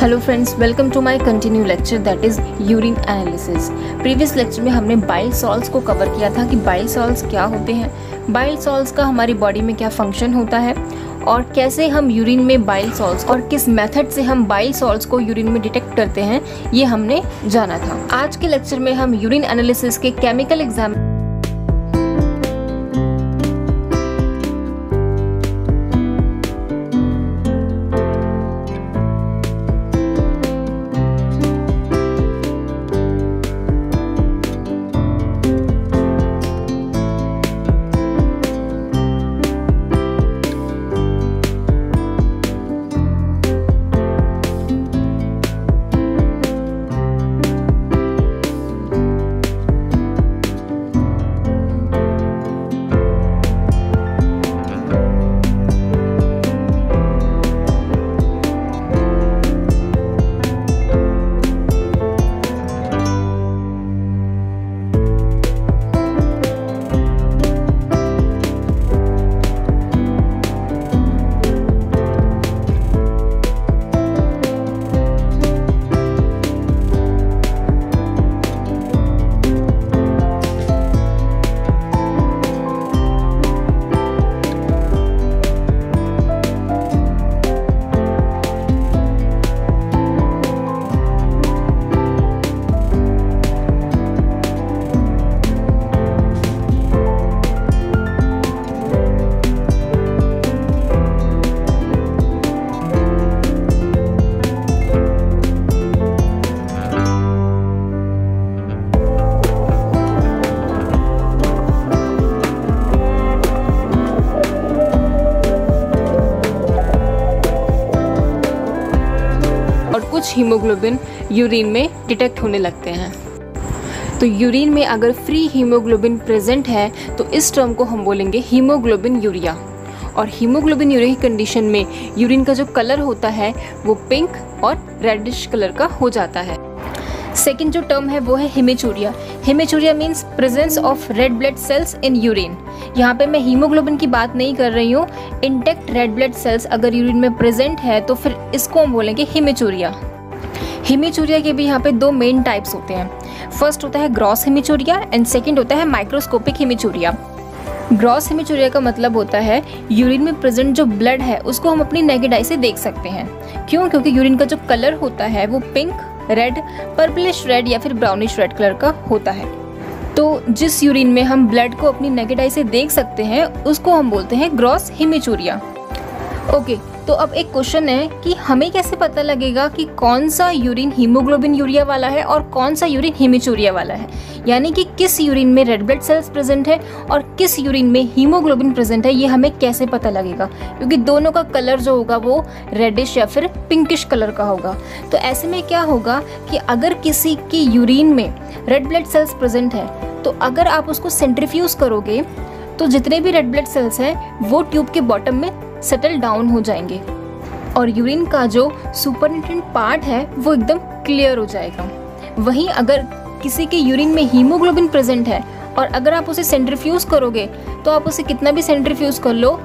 Hello friends, welcome to my continue lecture that is urine analysis. Previous lecture में हमने bile salts को cover किया था कि बाइल सॉल्ट्स क्या होते हैं, बाइल सॉल्ट्स का हमारी बॉडी में क्या फंक्शन होता है और कैसे हम यूरिन में बाइल सॉल्ट्स और किस मेथड से हम बाइल सॉल्ट्स को यूरिन में डिटेक्ट करते हैं, ये हमने जाना था। आज के लेक्चर में हम यूरिन एनालिसिस के केमिकल एग्जाम और कुछ हीमोग्लोबिन यूरिन में डिटेक्ट होने लगते हैं। तो यूरिन में अगर फ्री हीमोग्लोबिन प्रेजेंट है तो इस टर्म को हम बोलेंगे हीमोग्लोबिन यूरिया। और हीमोग्लोबिन यूरिया की कंडीशन में यूरिन का जो कलर होता है वो पिंक और रेडिश कलर का हो जाता है। सेकेंड जो टर्म है वो है haematuria. Haematuria means presence of red blood cells in urine. यहाँ पे मैं हीमोग्लोबिन की बात नहीं कर रही हूँ, इंटेक्ट रेड ब्लड सेल्स अगर यूरिन में प्रेजेंट है तो फिर इसको हम बोलेंगे हेमेचूरिया। हेमेचूरिया के भी यहाँ पे दो मेन टाइप्स होते हैं। फर्स्ट होता है ग्रॉस हेमेचूरिया एंड सेकेंड होता है माइक्रोस्कोपिक हेमेचूरिया। ग्रॉस हेमेचूरिया का मतलब होता है यूरिन में प्रेजेंट जो ब्लड है उसको हम अपनी नेकेड आई से देख सकते हैं। क्यों? क्योंकि यूरिन का जो कलर होता है वो पिंक, रेड, पर्पलिश रेड या फिर ब्राउनिश रेड कलर का होता है। तो जिस यूरिन में हम ब्लड को अपनी नेकेड आई से देख सकते हैं उसको हम बोलते हैं ग्रॉस हेमेचूरिया। ओके, तो अब एक क्वेश्चन है कि हमें कैसे पता लगेगा कि कौन सा यूरिन हीमोग्लोबिन यूरिया वाला है और कौन सा यूरिन हेमेचूरिया वाला है, यानी कि किस यूरिन में रेड ब्लड सेल्स प्रेजेंट है और किस यूरिन में हीमोग्लोबिन प्रेजेंट है, ये हमें कैसे पता लगेगा? क्योंकि दोनों का कलर जो होगा वो रेडिश या फिर पिंकिश कलर का होगा। तो ऐसे में क्या होगा कि अगर किसी की यूरिन में रेड ब्लड सेल्स प्रेजेंट है तो अगर आप उसको सेंट्रीफ्यूज करोगे तो जितने भी रेड ब्लड सेल्स हैं वो ट्यूब के बॉटम में सेटल डाउन हो जाएंगे और यूरिन का जो सुपरनेटेंट पार्ट है वो एकदम क्लियर हो जाएगा। वहीं अगर किसी के यूरिन में हीमोग्लोबिन प्रेजेंट है और अगर आप उसे सेंट्रीफ्यूज करोगे तो आप उसे कितना भी सेंट्रीफ्यूज कर लो,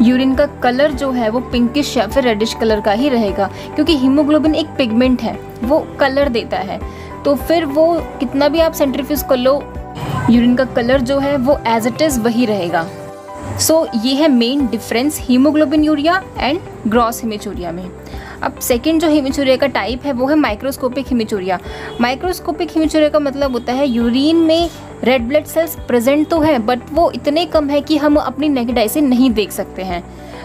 यूरिन का कलर जो है वो पिंकिश या फिर रेडिश कलर का ही रहेगा। क्योंकि हीमोग्लोबिन एक पिगमेंट है, वो कलर देता है, तो फिर वो कितना भी आप सेंट्रीफ्यूज कर लो यूरिन का कलर जो है वो एज इट इज वही रहेगा। सो ये है main difference haemoglobin urea and gross haematuria में। अब सेकेंड जो हेमेचूरिया का टाइप है वो है माइक्रोस्कोपिक हेमेचूरिया। माइक्रोस्कोपिक हेमेचूरिया का मतलब होता है यूरिन में रेड ब्लड सेल्स प्रेजेंट तो है बट वो इतने कम है कि हम अपनी नेकेड आई से नहीं देख सकते हैं।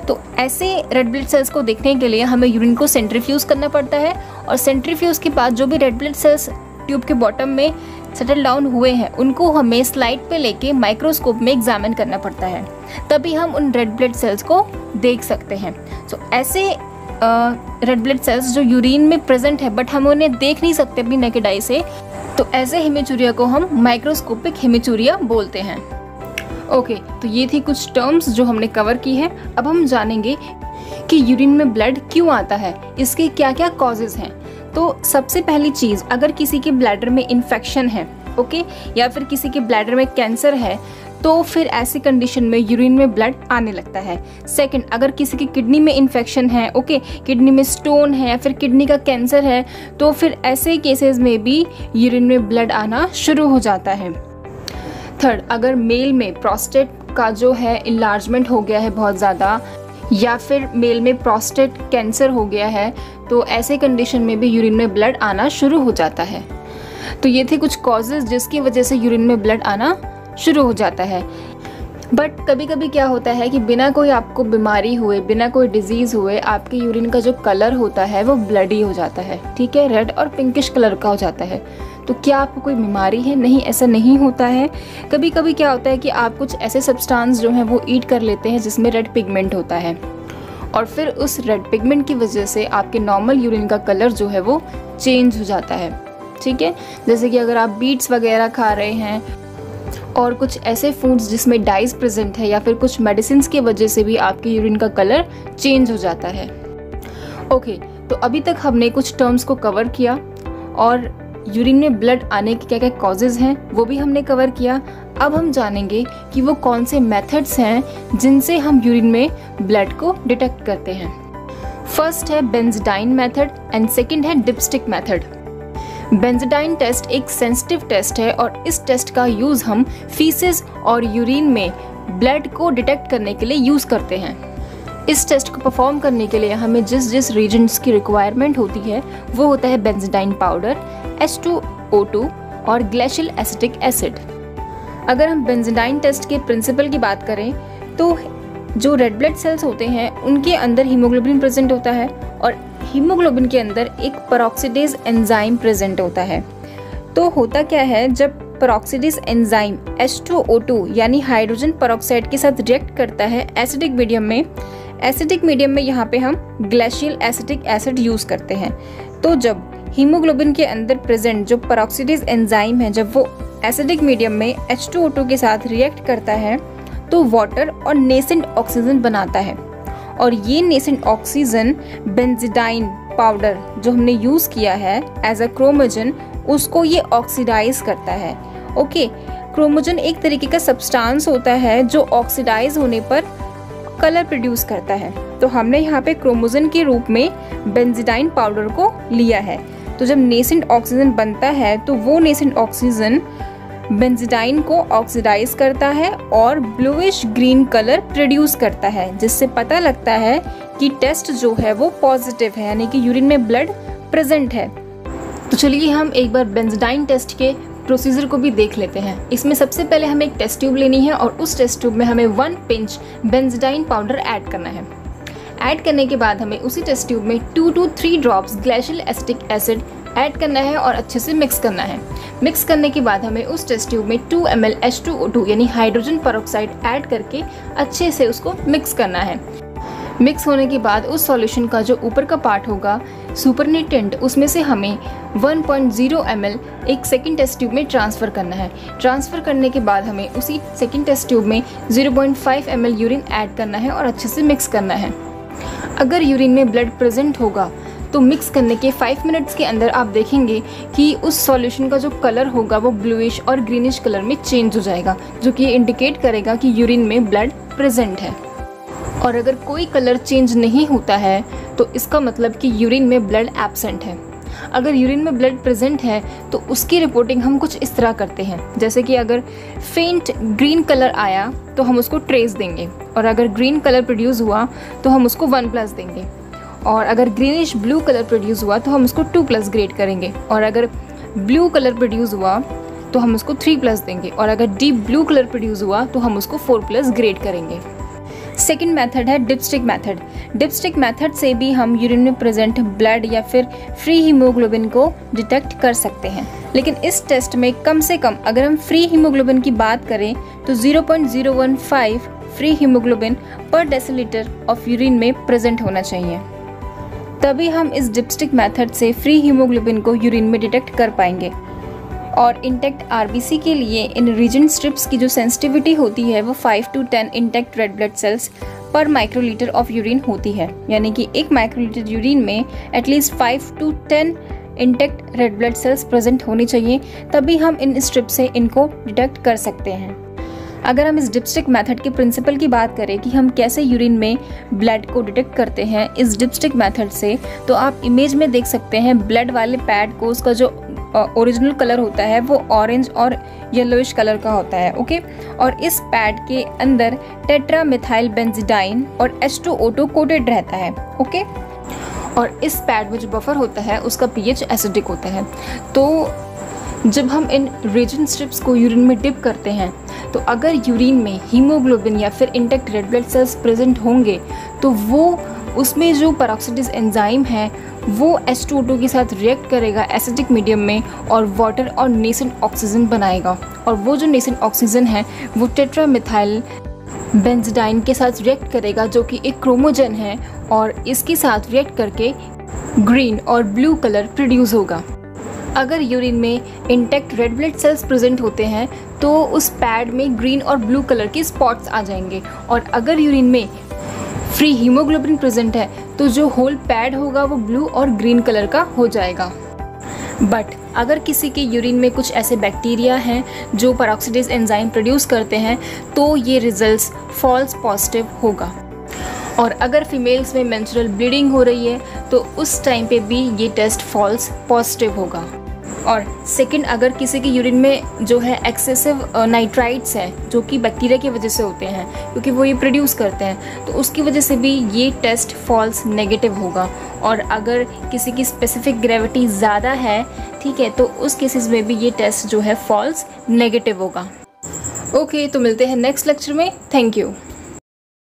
तो ऐसे रेड ब्लड सेल्स को देखने के लिए हमें यूरिन को सेंट्रीफ्यूज करना पड़ता है और सेंट्रीफ्यूज के बाद जो भी रेड ब्लड सेल्स ट्यूब के बॉटम में सेटल डाउन हुए हैं उनको हमें स्लाइड पे लेके माइक्रोस्कोप में एग्जामिन करना पड़ता है, तभी हम उन रेड ब्लड सेल्स को देख सकते हैं। सो ऐसे रेड ब्लड सेल्स जो यूरिन में प्रेजेंट है बट हम उन्हें देख नहीं सकते अपनी नेकेड आई से, तो ऐसे हेमेचूरिया को हम माइक्रोस्कोपिक हेमेचूरिया बोलते हैं। ओके, तो ये थी कुछ टर्म्स जो हमने कवर की है। अब हम जानेंगे कि यूरिन में ब्लड क्यों आता है, इसके क्या क्या कॉजेज हैं। तो सबसे पहली चीज़, अगर किसी के ब्लैडर में इन्फेक्शन है, ओके, या फिर किसी के ब्लैडर में कैंसर है, तो फिर ऐसी कंडीशन में यूरिन में ब्लड आने लगता है। सेकंड, अगर किसी की किडनी में इन्फेक्शन है, ओके, किडनी में स्टोन है या फिर किडनी का कैंसर है, तो फिर ऐसे केसेस में भी यूरिन में ब्लड आना शुरू हो जाता है। थर्ड, अगर मेल में प्रोस्टेट का जो है इन्लार्जमेंट हो गया है बहुत ज़्यादा, या फिर मेल में प्रोस्टेट कैंसर हो गया है, तो ऐसे कंडीशन में भी यूरिन में ब्लड आना शुरू हो जाता है। तो ये थे कुछ कॉजेज़ जिसकी वजह से यूरिन में ब्लड आना शुरू हो जाता है। बट कभी कभी क्या होता है कि बिना कोई आपको बीमारी हुए, बिना कोई डिजीज़ हुए, आपके यूरिन का जो कलर होता है वो ब्लडी हो जाता है, ठीक है, रेड और पिंकिश कलर का हो जाता है। तो क्या आपको कोई बीमारी है? नहीं, ऐसा नहीं होता है। कभी कभी क्या होता है कि आप कुछ ऐसे सब्सटेंस जो हैं वो ईट कर लेते हैं जिसमें रेड पिगमेंट होता है, और फिर उस रेड पिगमेंट की वजह से आपके नॉर्मल यूरिन का कलर जो है वो चेंज हो जाता है, ठीक है। जैसे कि अगर आप बीट्स वगैरह खा रहे हैं और कुछ ऐसे फूड्स जिसमें डाइज प्रेजेंट है, या फिर कुछ मेडिसिन की वजह से भी आपके यूरिन का कलर चेंज हो जाता है। ओके, तो अभी तक हमने कुछ टर्म्स को कवर किया और यूरिन में ब्लड आने के क्या क्या कॉजेज़ हैं वो भी हमने कवर किया। अब हम जानेंगे कि वो कौन से मेथड्स हैं जिनसे हम यूरिन में ब्लड को डिटेक्ट करते हैं। फर्स्ट है बेंजोडाइन मेथड एंड सेकंड है डिपस्टिक मेथड। बेंजोडाइन टेस्ट एक सेंसिटिव टेस्ट है और इस टेस्ट का यूज़ हम फीसेस और यूरिन में ब्लड को डिटेक्ट करने के लिए यूज़ करते हैं। इस टेस्ट को परफॉर्म करने के लिए हमें जिस रीजन्स की रिक्वायरमेंट होती है वो होता है बेंजोडाइन पाउडर, H2O2 और ग्लेशियल एसिटिक एसिड। अगर हम बेंजोडाइन टेस्ट के प्रिंसिपल की बात करें तो जो रेड ब्लड सेल्स होते हैं उनके अंदर हीमोग्लोबिन प्रेजेंट होता है और हीमोग्लोबिन के अंदर एक पेरोक्सिडेज एंजाइम प्रेजेंट होता है। तो होता क्या है, जब पेरोक्सिडेज एंजाइम H2O2 यानी हाइड्रोजन पेरोक्साइड के साथ रिएक्ट करता है एसिडिक मीडियम में यहाँ पे हम ग्लेशियल एसिटिक एसिड यूज़ करते हैं। तो जब हीमोग्लोबिन के अंदर प्रेजेंट जो पेरोक्सिडेज एंजाइम है, जब वो एसिडिक मीडियम में H2O2 के साथ रिएक्ट करता है तो वाटर और नेसेंट ऑक्सीजन बनाता है, और ये नेसेंट ऑक्सीजन बेंजोडाइन पाउडर जो हमने यूज़ किया है एज अ क्रोमोजन, उसको ये ऑक्सीडाइज करता है। ओके, क्रोमोजन एक तरीके का सब्सटेंस होता है जो ऑक्सीडाइज होने पर कलर प्रोड्यूस करता है। तो हमने यहाँ पे क्रोमोजन के रूप में बेंजोडाइन पाउडर को लिया है। तो जब नेसेंट ऑक्सीजन बनता है तो वो नेसेंट ऑक्सीजन बेंजोडाइन को ऑक्सीडाइज करता है और ब्लूइश ग्रीन कलर प्रोड्यूस करता है, जिससे पता लगता है कि टेस्ट जो है वो पॉजिटिव है, यानी कि यूरिन में ब्लड प्रेजेंट है। तो चलिए हम एक बार बेंजोडाइन टेस्ट के प्रोसीजर को भी देख लेते हैं। इसमें सबसे पहले हमें एक टेस्ट ट्यूब लेनी है और उस टेस्ट ट्यूब में हमें 1 पिंच बेंजोडाइन पाउडर ऐड करना है। ऐड करने के बाद हमें उसी टेस्ट ट्यूब में 2 to 3 drops glacial acetic acid add करना है और अच्छे से मिक्स करना है। मिक्स करने के बाद हमें उस टेस्ट ट्यूब में 2 ml H2O2 यानी हाइड्रोजन पेरोक्साइड ऐड करके अच्छे से उसको मिक्स करना है। मिक्स होने के बाद उस सॉल्यूशन का जो ऊपर का पार्ट होगा सुपरनेटेंट, उसमें से हमें 1.0 ml एक सेकंड टेस्ट ट्यूब में ट्रांसफ़र करना है। ट्रांसफ़र करने के बाद हमें उसी सेकंड टेस्ट ट्यूब में 0.5 ml यूरिन ऐड करना है और अच्छे से मिक्स करना है। अगर यूरिन में ब्लड प्रेजेंट होगा तो मिक्स करने के 5 मिनट्स के अंदर आप देखेंगे कि उस सॉल्यूशन का जो कलर होगा वो ब्लूइश और ग्रीनिश कलर में चेंज हो जाएगा, जो कि ये इंडिकेट करेगा कि यूरिन में ब्लड प्रेजेंट है। और अगर कोई कलर चेंज नहीं होता है तो इसका मतलब कि यूरिन में ब्लड एब्सेंट है। अगर यूरिन में ब्लड प्रेजेंट है तो उसकी रिपोर्टिंग हम कुछ इस तरह करते हैं, जैसे कि अगर फेंट ग्रीन कलर आया तो हम उसको ट्रेस देंगे, और अगर ग्रीन कलर प्रोड्यूस हुआ तो हम उसको 1+ देंगे, और अगर ग्रीनिश ब्लू कलर प्रोड्यूस हुआ तो हम उसको 2+ ग्रेड करेंगे, और अगर ब्लू कलर प्रोड्यूस हुआ तो हम उसको 3+ देंगे, और अगर डीप ब्लू कलर प्रोड्यूस हुआ तो हम उसको 4+ ग्रेड करेंगे। सेकेंड मेथड है डिपस्टिक मेथड। डिपस्टिक मेथड से भी हम यूरिन में प्रेजेंट ब्लड या फिर फ्री हीमोग्लोबिन को डिटेक्ट कर सकते हैं, लेकिन इस टेस्ट में कम से कम अगर हम फ्री हीमोग्लोबिन की बात करें तो 0.015 फ्री हीमोग्लोबिन पर डेसीलीटर ऑफ यूरिन में प्रेजेंट होना चाहिए, तभी हम इस डिपस्टिक मेथड से फ्री हीमोग्लोबिन को यूरिन में डिटेक्ट कर पाएंगे। और इंटेक्ट आरबीसी के लिए इन रीजन स्ट्रिप्स की जो सेंसिटिविटी होती है वो 5 to 10 intact red blood cells पर माइक्रोलीटर ऑफ यूरिन होती है, यानी कि 1 माइक्रोलीटर यूरिन में at least 5 to 10 intact red blood cells present होनी चाहिए, तभी हम इन स्ट्रिप से इनको डिटेक्ट कर सकते हैं। अगर हम इस डिपस्टिक मेथड के प्रिंसिपल की बात करें कि हम कैसे यूरिन में ब्लड को डिटेक्ट करते हैं इस डिपस्टिक मेथड से, तो आप इमेज में देख सकते हैं ब्लड वाले पैड को उसका जो ओरिजिनल कलर होता है वो ऑरेंज और येलोइश कलर का होता है। ओके, और इस पैड के अंदर टेट्रा मिथाइल बेंजीडाइन और H2O2 कोटेड रहता है। ओके, और इस पैड में जो बफर होता है उसका pH एसिडिक होता है। तो जब हम इन रीजन स्ट्रिप्स को यूरिन में डिप करते हैं तो अगर यूरिन में हीमोग्लोबिन या फिर intact red blood cells present होंगे तो वो उसमें जो पेरोक्सिडेज एंजाइम है वो H2O2 के साथ रिएक्ट करेगा एसिडिक मीडियम में और वाटर और नेसेंट ऑक्सीजन बनाएगा, और वो जो नेसेंट ऑक्सीजन है वो टेट्रा मिथाइल बेंजीडाइन के साथ रिएक्ट करेगा जो कि एक क्रोमोजन है, और इसके साथ रिएक्ट करके ग्रीन और ब्लू कलर प्रोड्यूस होगा। अगर यूरिन में intact red blood cells present होते हैं तो उस पैड में ग्रीन और ब्लू कलर के स्पॉट्स आ जाएंगे, और अगर यूरिन में फ्री हीमोग्लोबिन प्रेजेंट है तो जो होल पैड होगा वो ब्लू और ग्रीन कलर का हो जाएगा। बट अगर किसी के यूरिन में कुछ ऐसे बैक्टीरिया हैं जो पेरोक्सिडेज एंजाइम प्रोड्यूस करते हैं तो ये रिजल्ट्स फॉल्स पॉजिटिव होगा। और अगर फीमेल्स में मेंस्ट्रुअल ब्लीडिंग हो रही है तो उस टाइम पे भी ये टेस्ट फॉल्स पॉजिटिव होगा। और सेकंड, अगर किसी के यूरिन में जो है एक्सेसिव नाइट्राइट्स है जो कि बैक्टीरिया की वजह से होते हैं क्योंकि वो ये प्रोड्यूस करते हैं, तो उसकी वजह से भी ये टेस्ट फॉल्स नेगेटिव होगा। और अगर किसी की स्पेसिफिक ग्रेविटी ज़्यादा है, ठीक है, तो उस केसेस में भी ये टेस्ट जो है फॉल्स नेगेटिव होगा। ओके, तो मिलते हैं नेक्स्ट लेक्चर में। Thank you.